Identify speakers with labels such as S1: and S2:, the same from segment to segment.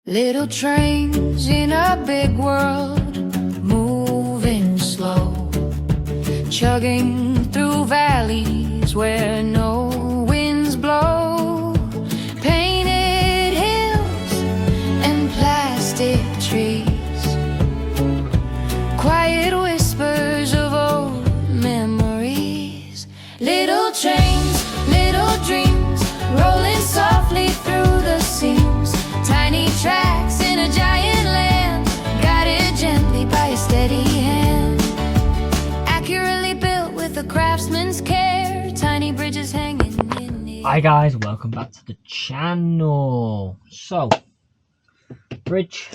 S1: Little trains in a big world, moving slow, chugging through valleys where no winds blow. Painted hills and plastic trees, quiet whispers of old memories. Little trains, little dreams, rolling softly through the seams. Tiny tracks in a giant land, guided gently by a steady hand. Accurately built with a craftsman's care, tiny bridges hanging in the air.
S2: Hi guys, welcome back to the channel. So, bridge.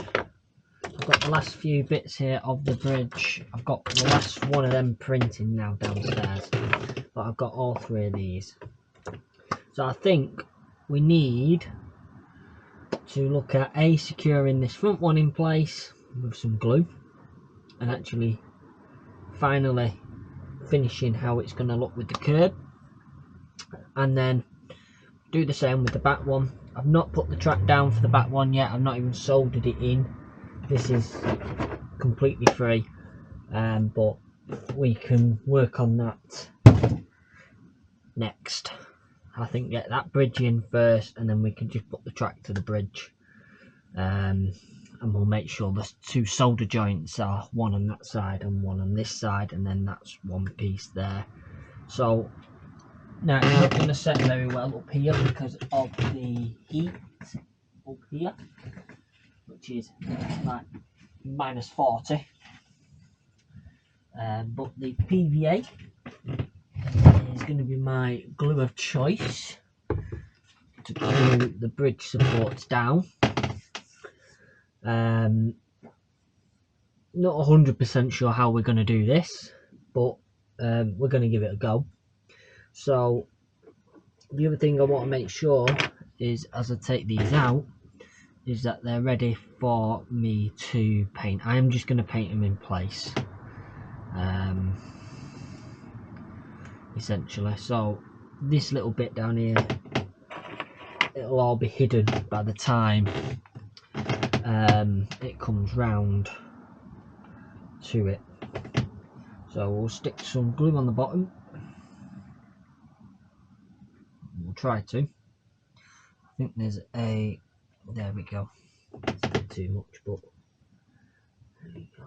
S2: I've got the last few bits here of the bridge. I've got the last one of them printing now downstairs, but I've got all three of these. So I think we need to look at securing this front one in place with some glue, and actually finally finishing how it's going to look with the curb, and then do the same with the back one. I've not put the track down for the back one yet. I've not even soldered it in. This is completely free, but we can work on that next. I think get that bridge in first, and then we can just put the track to the bridge, and we'll make sure the two solder joints are one on that side and one on this side, and then that's one piece there. So now it's not going to set very well up here because of the heat up here, which is like -40, but the PVA is going to be my glue of choice to glue the bridge supports down. Not 100% sure how we're going to do this, but we're going to give it a go. So the other thing I want to make sure is, as I take these out, is that they're ready for me to paint. I am just going to paint them in place, essentially. So this little bit down here, it'll all be hidden by the time it comes round to it. So we'll stick some glue on the bottom. We'll try to. I think there's a, there we go. It's a bit too much, but there we go.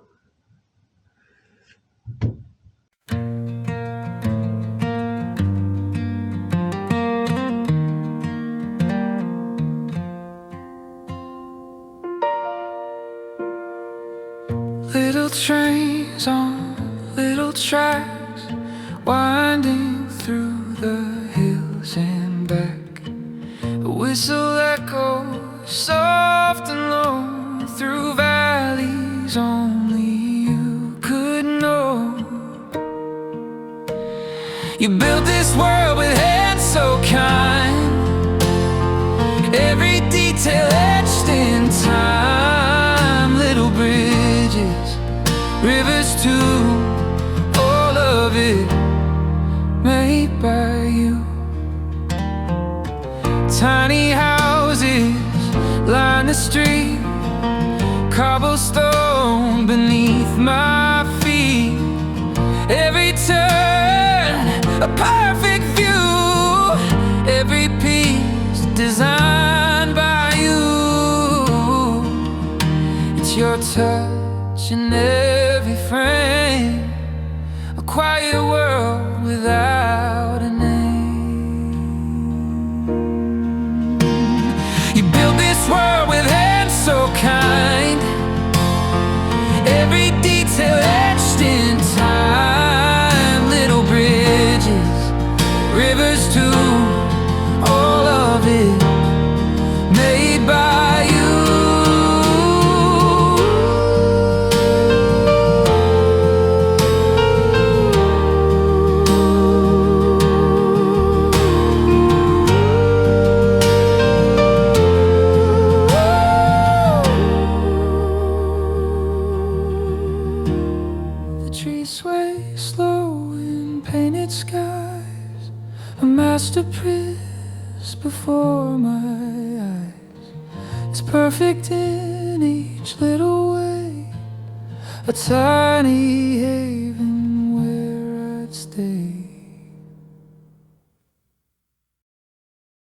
S1: Little trains on little tracks, winding through the hills and back. A whistle echoes soft and low through valleys only you could know. You built this world with hands so kind, every detail etched in time. Little bridges, rivers too, all of it made by you. Tiny houses line the street, cobblestone beneath my feet. Every turn a perfect view, every piece designed by you. It's your touch in every frame, a quiet world without a name. You built this world with hands so kind, every detail etched in time. Little bridges, rivers too, all of it made by you. Sway slow in painted skies, a masterpiece before my eyes. It's perfect.
S3: perfect in each little way, a tiny haven where I'd stay.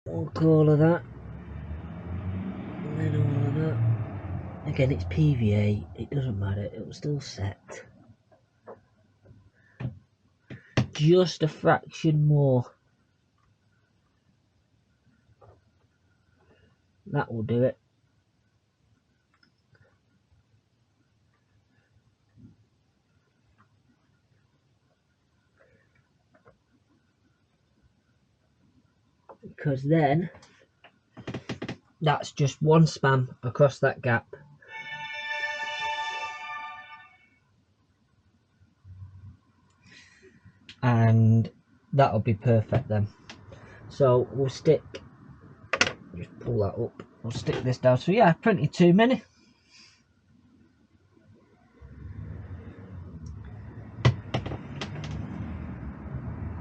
S2: We'll call of that. And then all of that. Again, it's PVA, it doesn't matter, it'll still set. Just a fraction more. That will do it. Because then that's just one span across that gap. And that'll be perfect then. So we'll stick, just pull that up, we'll stick this down. So yeah, printed too many.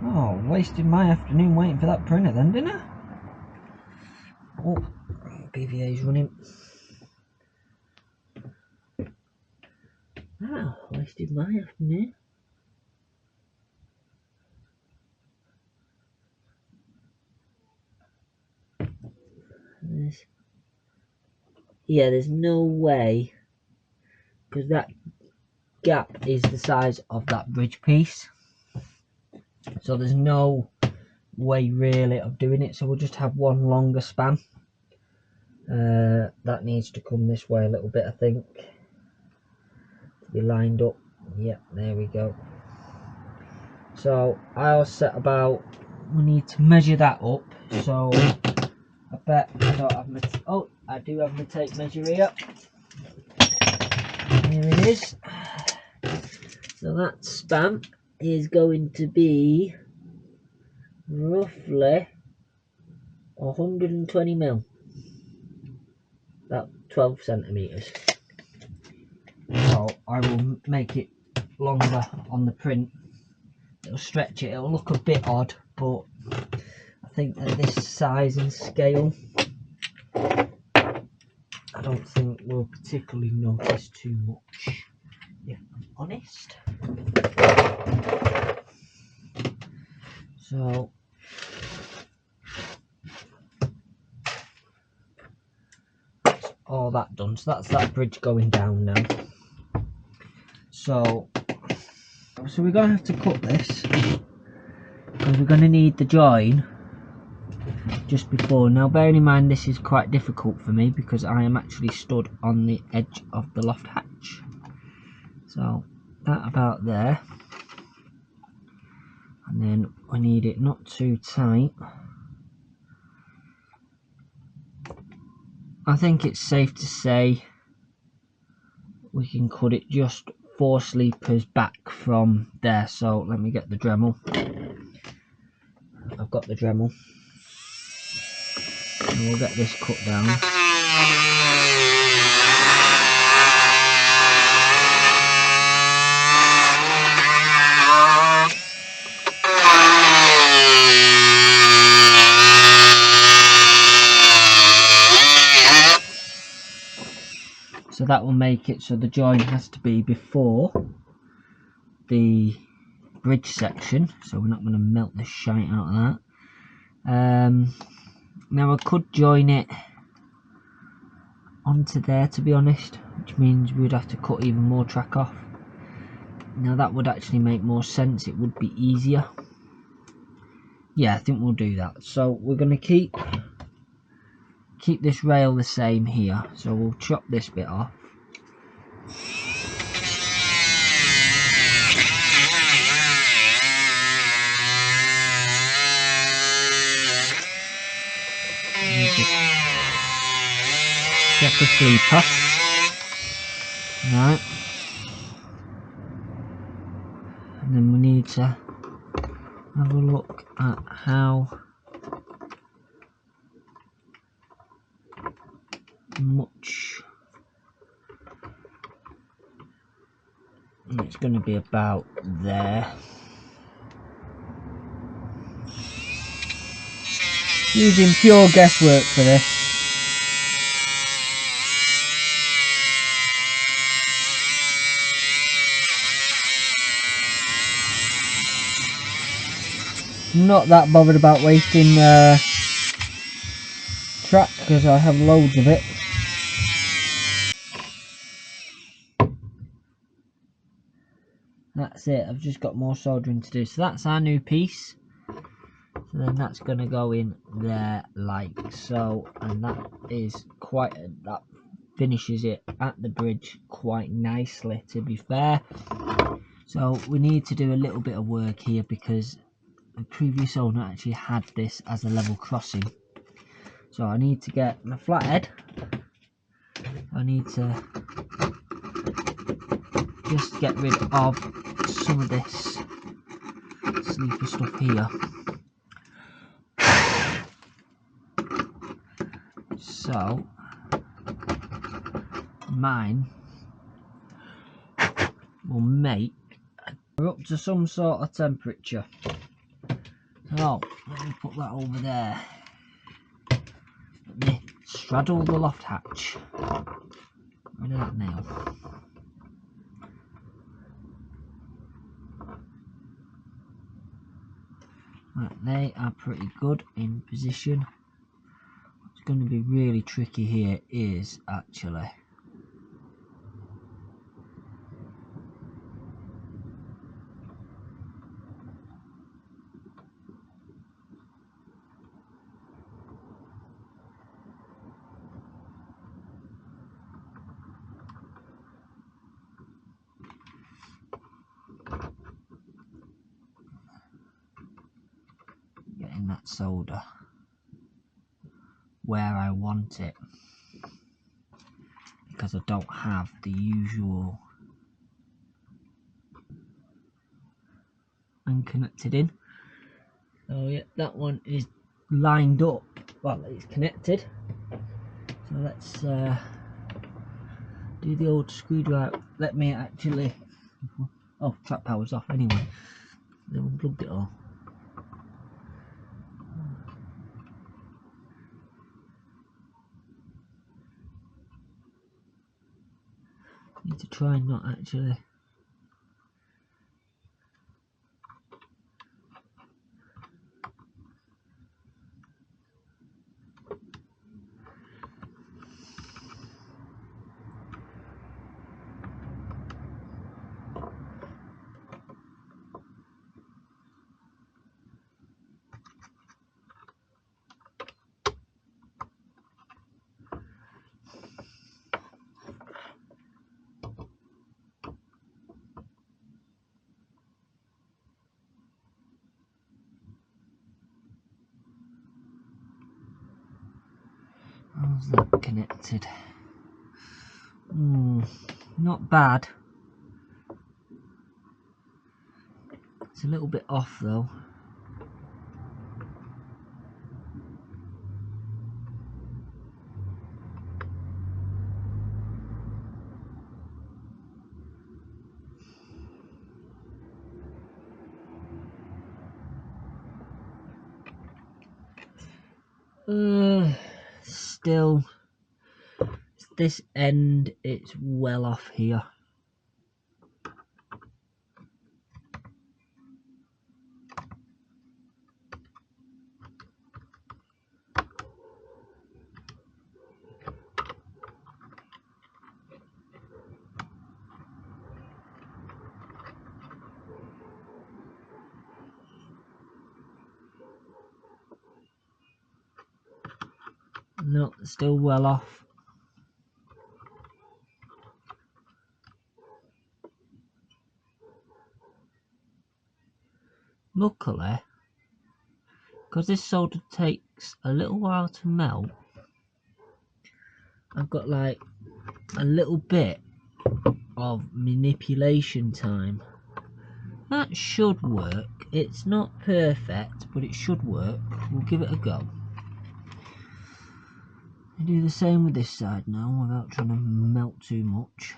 S2: Oh, wasted my afternoon waiting for that printer then, didn't I? Oh, PVA's running. Ah, wasted my afternoon. There's no way, because that gap is the size of that bridge piece, so there's no way really of doing it. So we'll just have one longer span. That needs to come this way a little bit, I think, to be lined up. Yep, there we go. So I'll set about, we need to measure that up, so I bet I don't have my, oh, I do have my tape measure here. Here it is. So that span is going to be roughly 120 mil, about 12 centimeters. So I will make it longer on the print. It'll stretch it, it'll look a bit odd, but I think at this size and scale, I don't think we'll particularly notice too much, if I'm honest. So that's all that done. So that's that bridge going down now. So we're going to have to cut this, because we're going to need the join just before. Now bearing in mind this is quite difficult for me because I am actually stood on the edge of the loft hatch. So that about there, and then we need it not too tight. I think it's safe to say we can cut it just 4 sleepers back from there. So let me get the Dremel. I've got the Dremel. And we'll get this cut down. So that will make it so the join has to be before the bridge section, so we're not going to melt the shite out of that. Now I could join it onto there, to be honest, which means we'd have to cut even more track off. Now that would actually make more sense, it would be easier. Yeah, I think we'll do that. So we're going to keep this rail the same here, so we'll chop this bit off. Chop the sleeper. Right. And then we need to have a look at how much, and it's going to be about there. Using pure guesswork for this. not that bothered about wasting track because I have loads of it. That's it, I've just got more soldering to do. So that's our new piece. So then that's going to go in there like so, and that is that finishes it at the bridge quite nicely, to be fair. So we need to do a little bit of work here because the previous owner actually had this as a level crossing. So I need to get my flathead. I need to just get rid of some of this sleepy stuff here. So mine will make, we're up to some sort of temperature. So let me put that over there. Let me straddle the loft hatch. Rid of that nail. Right, they are pretty good in position. What's going to be really tricky here is actually getting that solder where I want it, because I don't have the usual unconnected in. So yeah, that one is lined up, well, it's connected. So let's do the old screwdriver. Let me actually, oh, track power's off anyway. They unplugged it all. Need to try and not actually. How's that connected? Not bad. It's a little bit off though. Still, this end, it's well off here. No, still well off. Luckily, because this solder takes a little while to melt, I've got like a little bit of manipulation time. That should work. It's not perfect, but it should work. We'll give it a go. I do the same with this side now without trying to melt too much.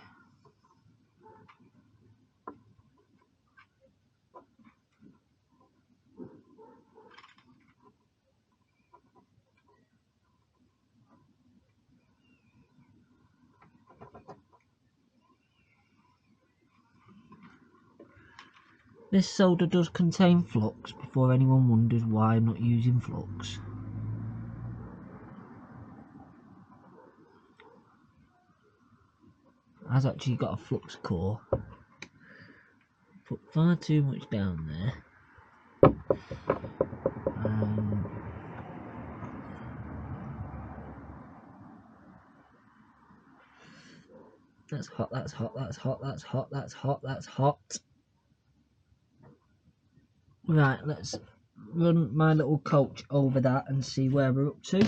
S2: This solder does contain flux, before anyone wonders why I'm not using flux. It has actually got a flux core. Put far too much down there. That's hot, that's hot, that's hot, that's hot, that's hot, that's hot. Right, let's run my little coach over that and see where we're up to.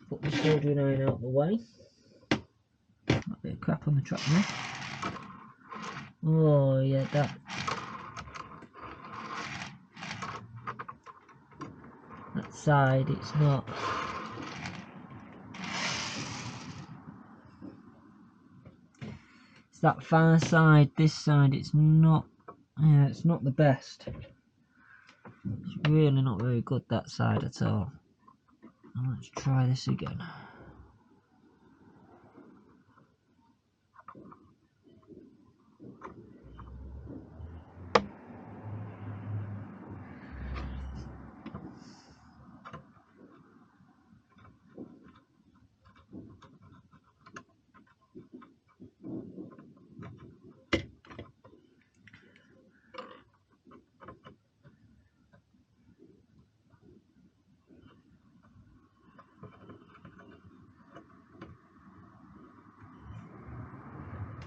S2: Put the soldering iron out of the way. A bit of crap on the track there. Oh yeah, that side, it's not. It's that far side, this side, it's not. Yeah, it's not the best. It's really not very good, that side at all. Now let's try this again.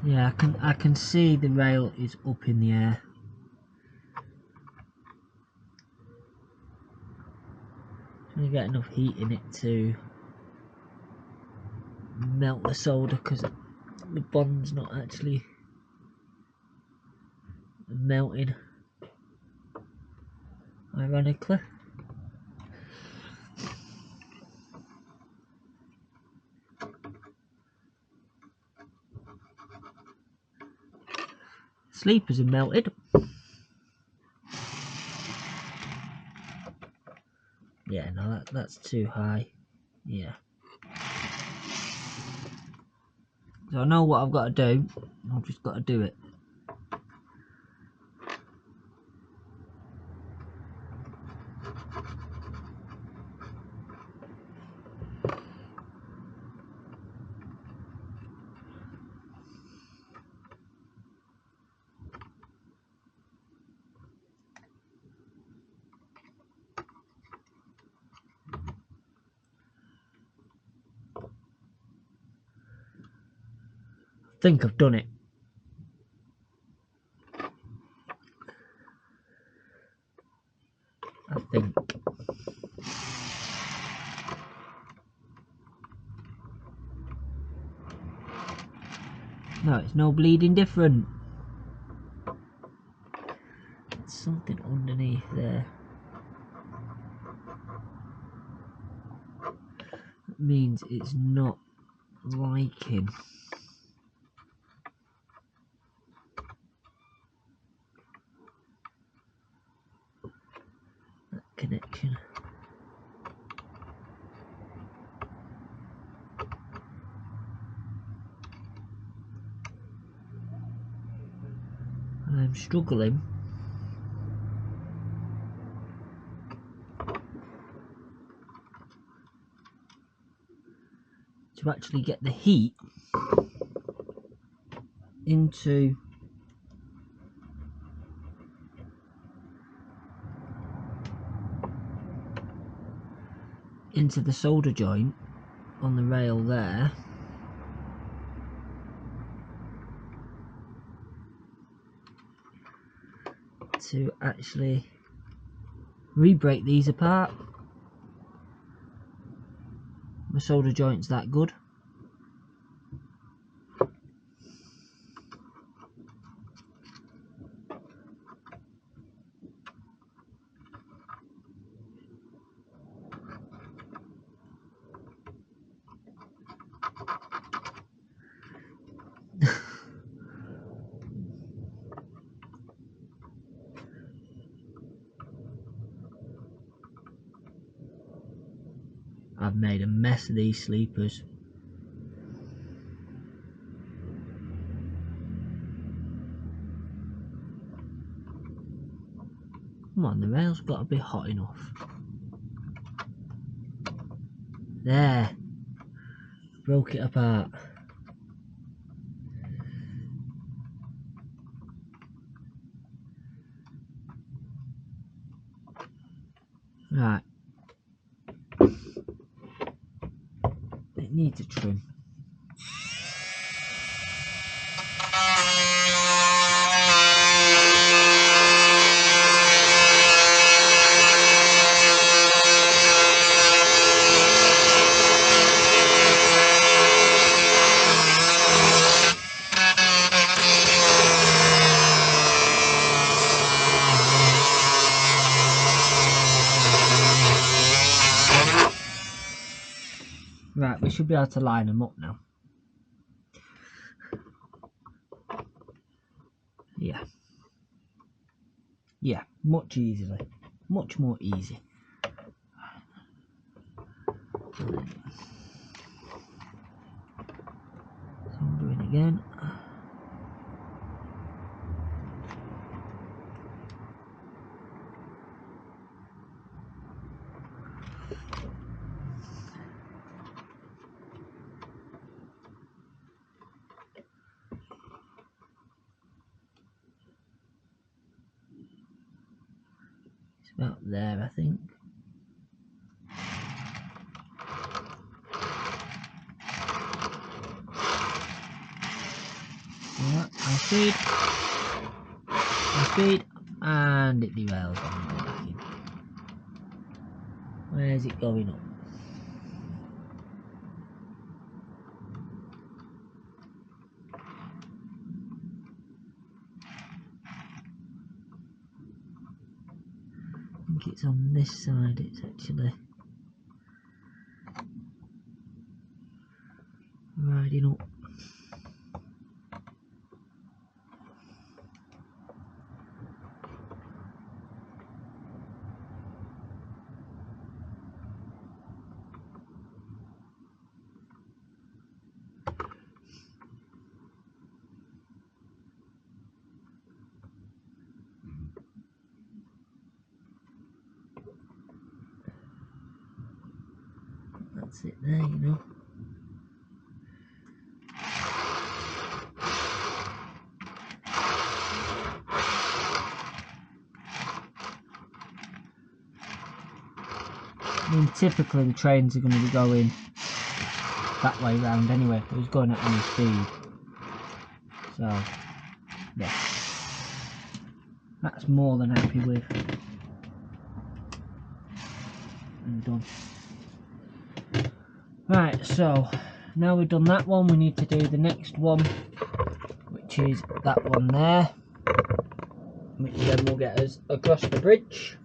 S2: Yeah, I can see the rail is up in the air. Trying to get enough heat in it to melt the solder, because the bond's not actually melting, ironically. Sleepers are melted. Yeah, no, that's too high. Yeah. So I know what I've got to do. I've just got to do it. I think I've done it. I think. No, it's no bleeding different. There's something underneath there. That means it's not liking that connection. I'm struggling to actually get the heat into the solder joint on the rail there. To actually re-break these apart. My solder joint's that good. I've made a mess of these sleepers. Come on, the rail's got to be hot enough. There. Broke it apart. Right. It needs a trim. Right, we should be able to line them up now. Yeah. Yeah, much easily. Much more easy. So I'm doing it again. It's about there, I think. Yeah, high speed, and it derails on the way back in. Where's it going up? I think it's on this side, it's actually riding up. That's it there, you know. I mean, typically the trains are going to be going that way round anyway, if it was going at any speed. So, yeah. That's more than happy with. And done. Right, so now we've done that one, we need to do the next one, which is that one there, which then will get us across the bridge.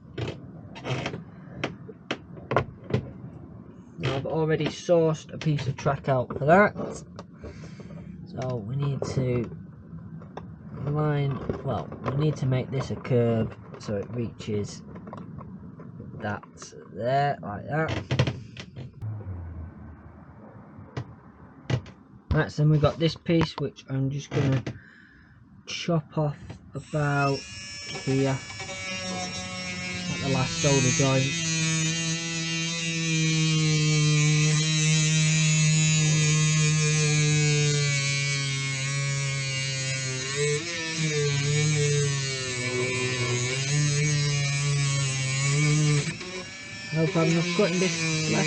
S2: Now I've already sourced a piece of track out for that, so we need to we need to make this a curve so it reaches that there, like that. Right, so then we've got this piece which I'm just going to chop off about here at the last solder joint. No problem of cutting this left.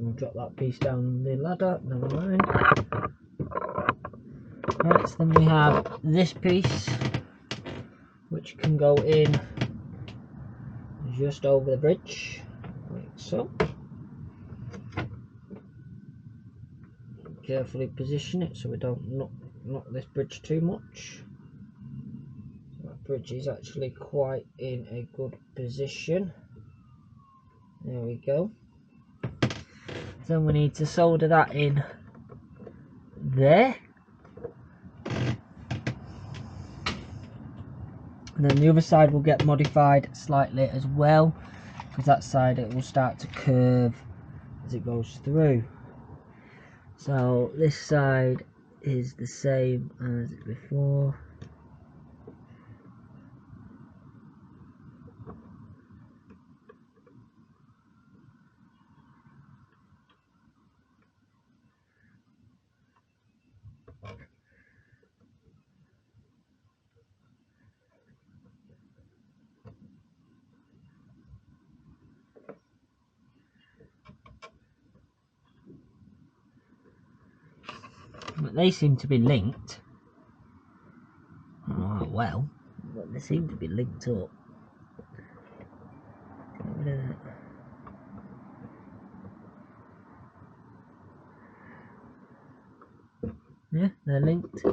S2: We'll drop that piece down the ladder, never mind. Right, so then we have this piece which can go in just over the bridge, like so. Carefully position it so we don't knock this bridge too much. So that bridge is actually quite in a good position. There we go. Then we need to solder that in there. And then the other side will get modified slightly as well, because that side it will start to curve as it goes through. So this side is the same as before. But they seem to be linked. I don't know how well, but they seem to be linked up. Get rid of that. Yeah, they're linked.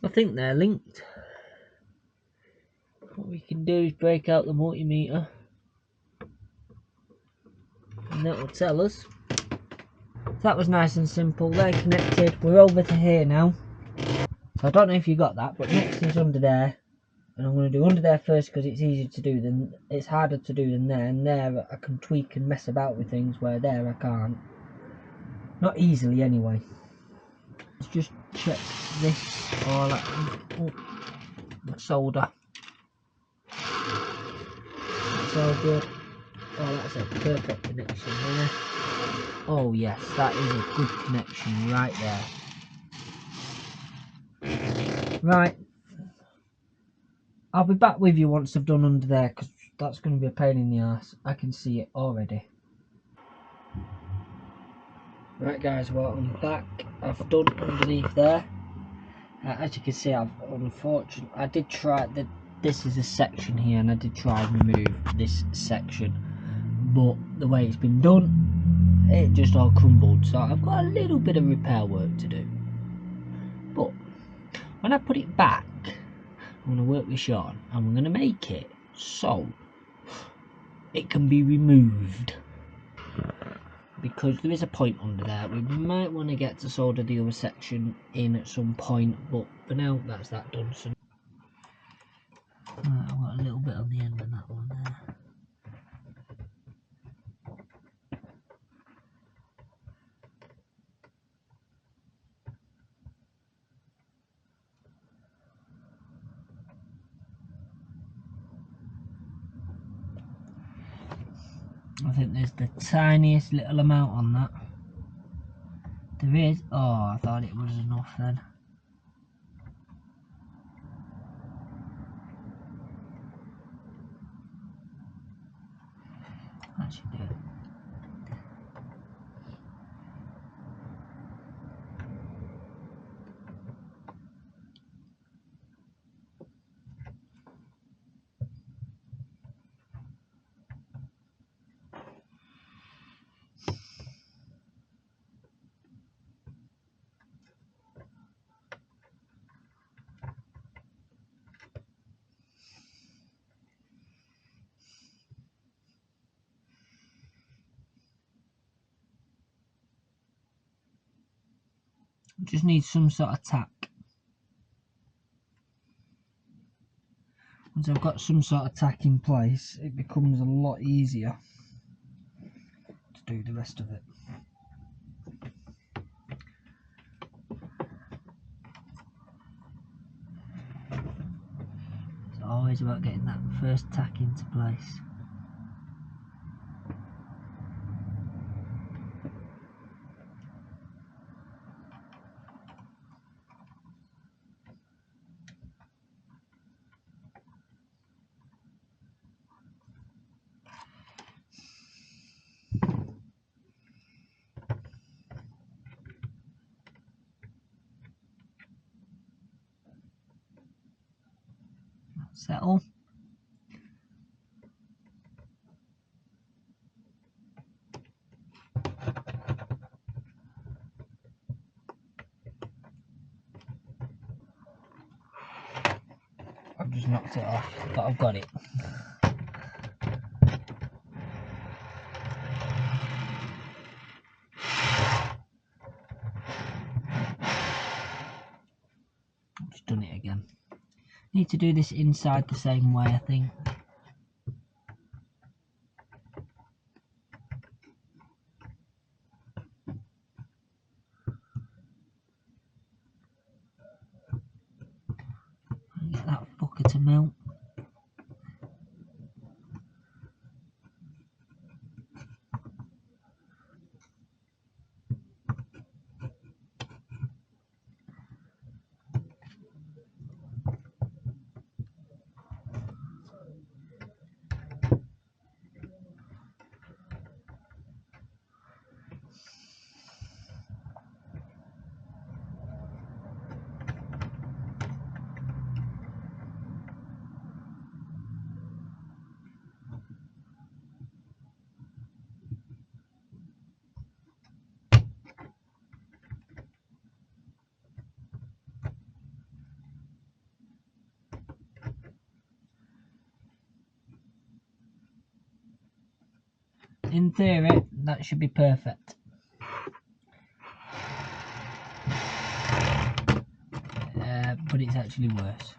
S2: I think they're linked. What we can do is break out the multimeter, and that will tell us. So that was nice and simple. They're connected. We're over to here now. So I don't know if you got that, but next is under there, and I'm going to do under there first because it's easier to do than it's harder to do than there. And there I can tweak and mess about with things where there I can't. Not easily anyway. Let's just check this all that. Oh, solder. That's all good. Oh, that's a perfect connection there. Oh yes, that is a good connection right there. Right. I'll be back with you once I've done under there, because that's going to be a pain in the arse. I can see it already. Right guys, well I'm back. I've done underneath there. As you can see, I did try that. This is a section here, and I did try and remove this section, but the way it's been done, it just all crumbled. So I've got a little bit of repair work to do. But when I put it back, I'm going to work with Sean, and we're going to make it so it can be removed. Because there is a point under there. We might want to get to solder the other section in at some point, but for now that's that done. So I've got a little bit on the end of that one there. I think there's the tiniest little amount on that. There is. Oh, I thought it was enough then. That should do it. Just need some sort of tack. Once I've got some sort of tack in place, it becomes a lot easier to do the rest of it. It's always about getting that first tack into place. settle. I've just knocked it off, but I've got it. I've just done it again. Need to do this inside the same way, I think. Get that fucker to melt. In theory, that should be perfect. But it's actually worse.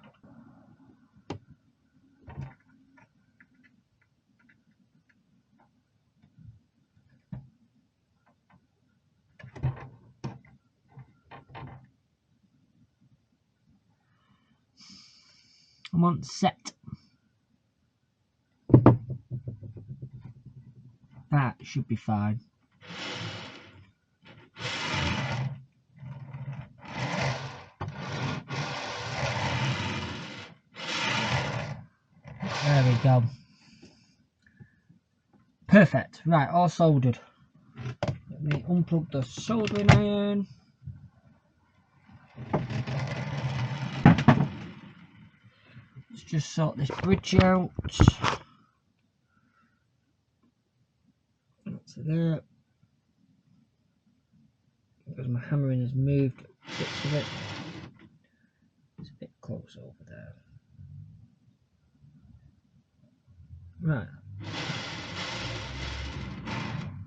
S2: I'm on set. That should be fine. There we go. Perfect. Right, all soldered. Let me unplug the soldering iron. Let's just sort this bridge out. That's there. Because my hammering has moved bits of it. It's a bit close over there. Right.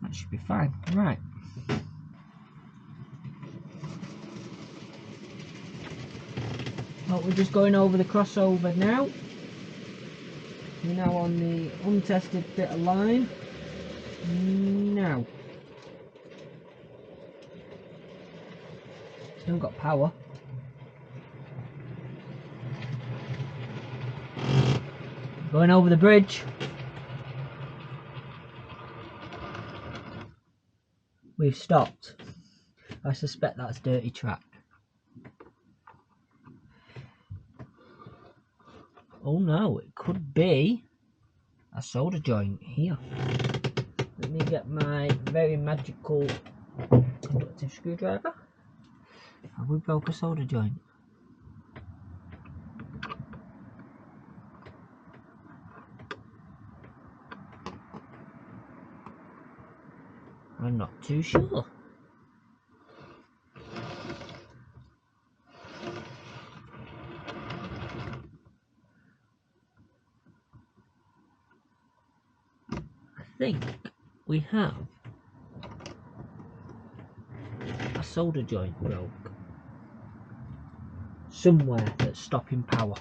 S2: That should be fine. Right. Well, we're just going over the crossover now. We're now on the untested bit of line. Now. Still got power. Going over the bridge. We've stopped. I suspect that's dirty track. Oh no, it could be a solder joint here. Let me get my very magical conductive screwdriver. Have we broke a solder joint? I'm not too sure. I think we have a solder joint broke somewhere that's stopping power.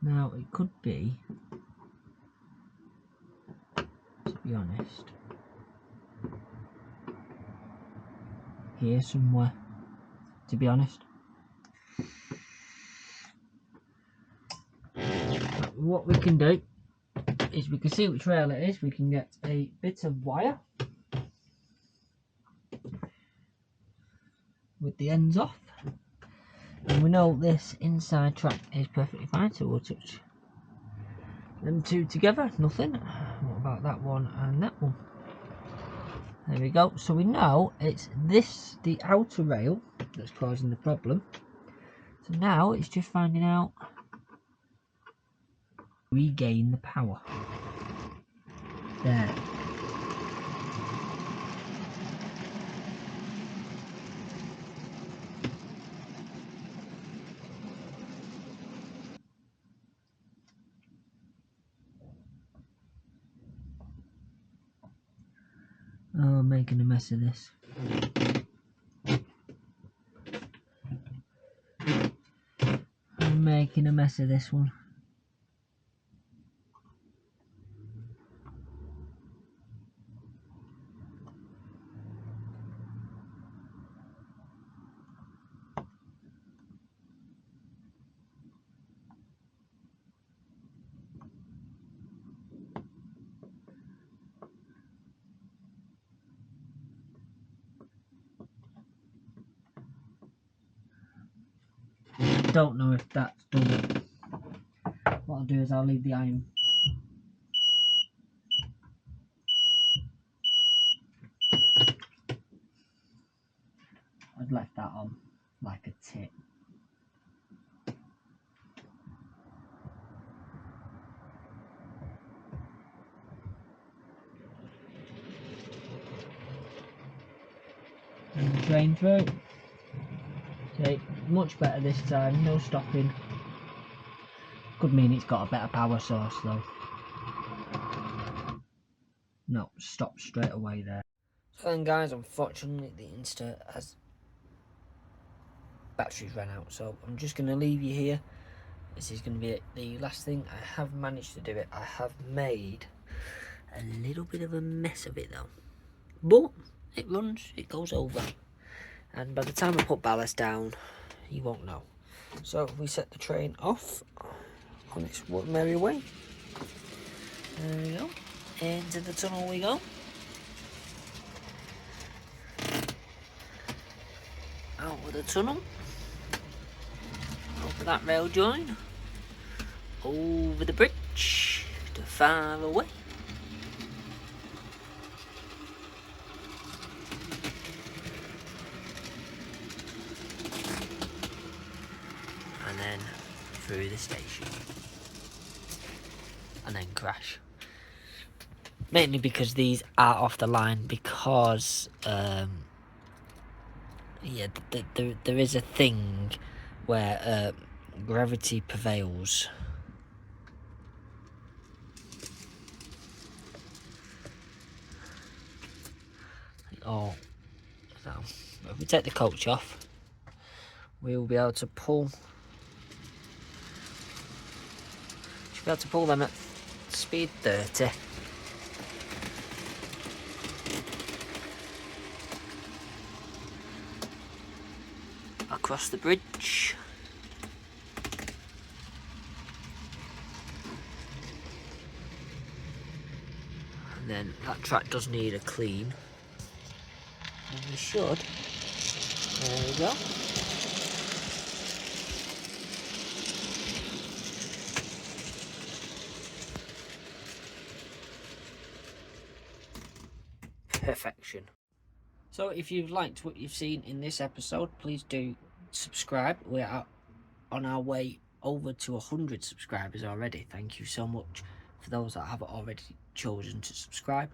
S2: Now it could be, to be honest, here somewhere, to be honest. What we can do is we can see which rail it is. We can get a bit of wire with the ends off, and we know this inside track is perfectly fine, so we'll touch them two together. Nothing. What about that one and that one? There we go. So we know it's this, the outer rail, that's causing the problem. So now it's just finding out regain the power. There. Oh, I'm making a mess of this. I'm making a mess of this one. Don't know if that's done it. What I'll do is I'll leave the iron. I'd left that on like a tip. And drain through. Okay, much better this time, no stopping. Could mean it's got a better power source though. No, stop straight away there. So then guys, unfortunately the Insta has batteries ran out, so I'm just going to leave you here. This is going to be the last thing. I have managed to do it. I have made a little bit of a mess of it though. But it runs, it goes over. And by the time I put ballast down, you won't know. So if we set the train off on its merry way. There we go. Into the tunnel we go. Out of the tunnel. Over that rail join. Over the bridge to far away. And then through the station. And then crash. Mainly because these are off the line, because yeah, there is a thing where gravity prevails. Oh, so if we take the coach off, we will be able to pull. Should be able to pull them at speed 30. Across the bridge. And then that track does need a clean. And we should. There we go. Perfection. So if you've liked what you've seen in this episode, please do subscribe. We are on our way over to 100 subscribers already. Thank you so much for those that have already chosen to subscribe.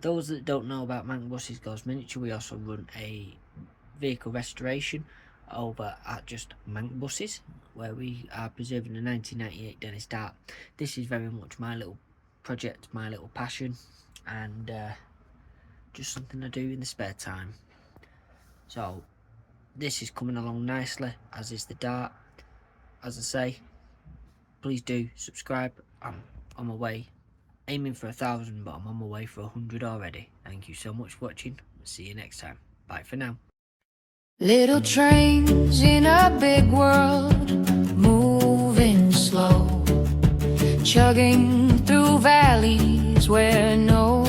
S2: Those that don't know about Manc Buses Goes Miniature, we also run a vehicle restoration over at just Manc Buses, where we are preserving the 1998 Dennis Dart. This is very much my little project, my little passion, and just something I do in the spare time. So this is coming along nicely, as is the Dart. As I say, please do subscribe. I'm on my way, aiming for 1,000, but I'm on my way for 100 already. Thank you so much for watching. See you next time. Bye for now.
S1: Little trains in a big world, moving slow, chugging through valleys where no